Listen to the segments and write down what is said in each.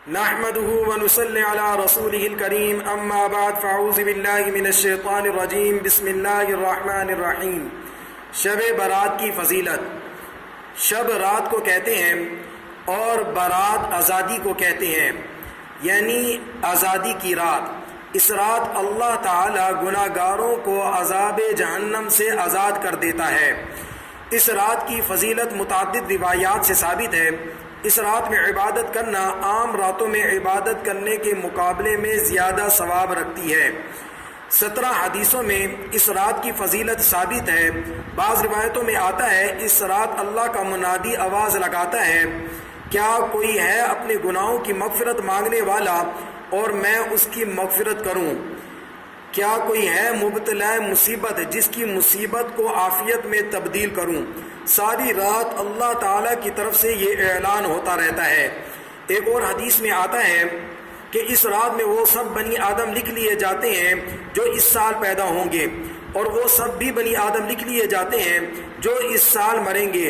نحمده ونصلي على رسوله الكريم اما بعد فاعوذ بالله من الشیطان الرجیم بسم اللہ الرحمن الرحیم۔ شب برات کی فضیلت۔ شب رات کو کہتے ہیں اور برات آزادی کو کہتے ہیں، یعنی آزادی کی رات۔ اس رات اللہ تعالی گناہ گاروں کو عذاب جہنم سے آزاد کر دیتا ہے۔ اس رات کی فضیلت متعدد روایات سے ثابت ہے۔ اس رات میں عبادت کرنا عام راتوں میں عبادت کرنے کے مقابلے میں زیادہ ثواب رکھتی ہے۔ 17 حدیثوں میں اس رات کی فضیلت ثابت ہے۔ بعض روایتوں میں آتا ہے اس رات اللہ کا منادی آواز لگاتا ہے، کیا کوئی ہے اپنے گناہوں کی مغفرت مانگنے والا اور میں اس کی مغفرت کروں؟ کیا کوئی ہے مبتلا مصیبت جس کی مصیبت کو عافیت میں تبدیل کروں؟ ساری رات اللہ تعالیٰ کی طرف سے یہ اعلان ہوتا رہتا ہے۔ ایک اور حدیث میں آتا ہے کہ اس رات میں وہ سب بنی آدم لکھ لیے جاتے ہیں جو اس سال پیدا ہوں گے، اور وہ سب بھی بنی آدم لکھ لیے جاتے ہیں جو اس سال مریں گے،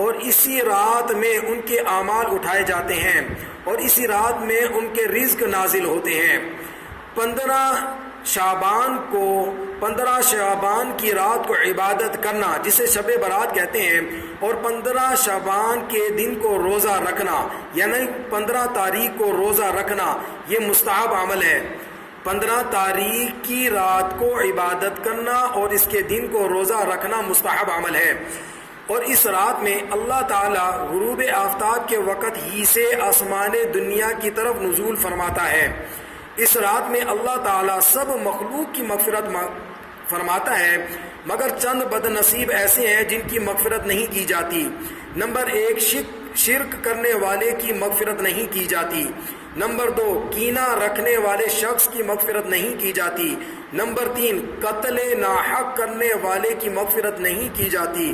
اور اسی رات میں ان کے اعمال اٹھائے جاتے ہیں اور اسی رات میں ان کے رزق نازل ہوتے ہیں۔ 15 شعبان کی رات کو عبادت کرنا جسے شب برات کہتے ہیں، اور 15 شعبان کے دن کو روزہ رکھنا یعنی 15 تاریخ کو روزہ رکھنا یہ مستحب عمل ہے۔ 15 تاریخ کی رات کو عبادت کرنا اور اس کے دن کو روزہ رکھنا مستحب عمل ہے۔ اور اس رات میں اللہ تعالیٰ غروب آفتاب کے وقت ہی سے آسمان دنیا کی طرف نزول فرماتا ہے۔ اس رات میں اللہ تعالیٰ سب مخلوق کی مغفرت فرماتا ہے، مگر چند بد نصیب ایسے ہیں جن کی مغفرت نہیں کی جاتی۔ نمبر 1، شرک کرنے والے کی مغفرت نہیں کی جاتی۔ نمبر 2، کینہ رکھنے والے شخص کی مغفرت نہیں کی جاتی۔ نمبر 3، قتل ناحق کرنے والے کی مغفرت نہیں کی جاتی۔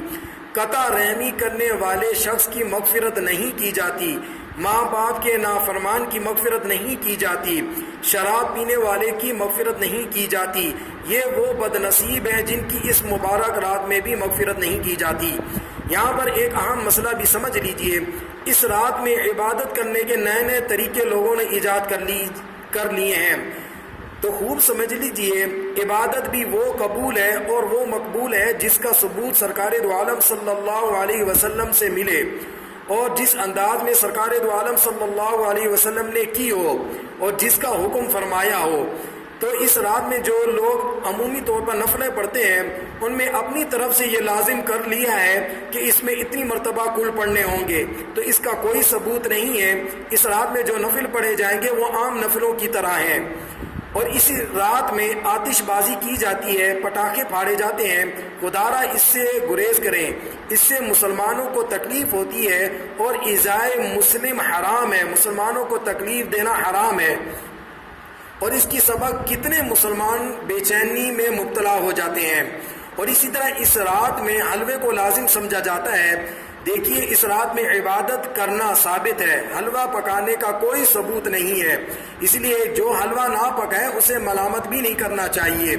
قطع رحمی کرنے والے شخص کی مغفرت نہیں کی جاتی۔ ماں باپ کے نافرمان کی مغفرت نہیں کی جاتی۔ شراب پینے والے کی مغفرت نہیں کی جاتی۔ یہ وہ بد نصیب ہیں جن کی اس مبارک رات میں بھی مغفرت نہیں کی جاتی۔ یہاں پر ایک اہم مسئلہ بھی سمجھ لیجئے، اس رات میں عبادت کرنے کے نئے نئے طریقے لوگوں نے ایجاد کر لیے ہیں، تو خوب سمجھ لیجئے عبادت بھی وہ قبول ہے اور وہ مقبول ہے جس کا ثبوت سرکار دو عالم صلی اللہ علیہ وسلم سے ملے، اور جس انداز میں سرکار دو عالم صلی اللہ علیہ وسلم نے کی ہو اور جس کا حکم فرمایا ہو۔ تو اس رات میں جو لوگ عمومی طور پر نفلیں پڑھتے ہیں ان میں اپنی طرف سے یہ لازم کر لیا ہے کہ اس میں اتنی مرتبہ کل پڑھنے ہوں گے، تو اس کا کوئی ثبوت نہیں ہے۔ اس رات میں جو نفل پڑھے جائیں گے وہ عام نفلوں کی طرح ہیں، اور اسی رات میں آتش بازی کی جاتی ہے، پٹاخے پھاڑے جاتے ہیں۔ خدارا اس سے گریز کریں، اس سے مسلمانوں کو تکلیف ہوتی ہے اور ایذائے مسلم حرام ہے، مسلمانوں کو تکلیف دینا حرام ہے، اور اس کی سبب کتنے مسلمان بے چینی میں مبتلا ہو جاتے ہیں۔ اور اسی طرح اس رات میں حلوے کو لازم سمجھا جاتا ہے۔ دیکھیے اس رات میں عبادت کرنا ثابت ہے، حلوہ پکانے کا کوئی ثبوت نہیں ہے، اس لیے جو حلوہ نہ پکائے اسے ملامت بھی نہیں کرنا چاہیے۔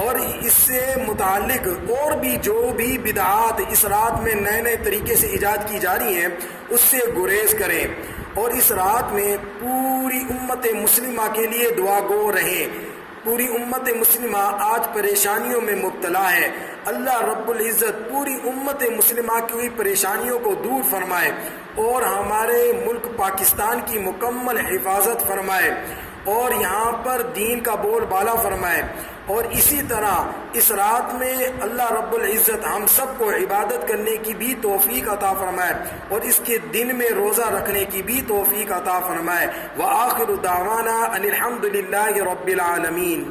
اور اس سے متعلق اور بھی جو بھی بدعات اس رات میں نئے نئے طریقے سے ایجاد کی جا رہی ہیں اس سے گریز کریں، اور اس رات میں پوری امت مسلمہ کے لیے دعا گو رہیں۔ پوری امت مسلمہ آج پریشانیوں میں مبتلا ہے، اللہ رب العزت پوری امت مسلمہ کی پریشانیوں کو دور فرمائے اور ہمارے ملک پاکستان کی مکمل حفاظت فرمائے، اور یہاں پر دین کا بول بالا فرمائے۔ اور اسی طرح اس رات میں اللہ رب العزت ہم سب کو عبادت کرنے کی بھی توفیق عطا فرمائے، اور اس کے دن میں روزہ رکھنے کی بھی توفیق عطا فرمائے۔ وآخر دعوانا ان الحمد للہ رب العالمین۔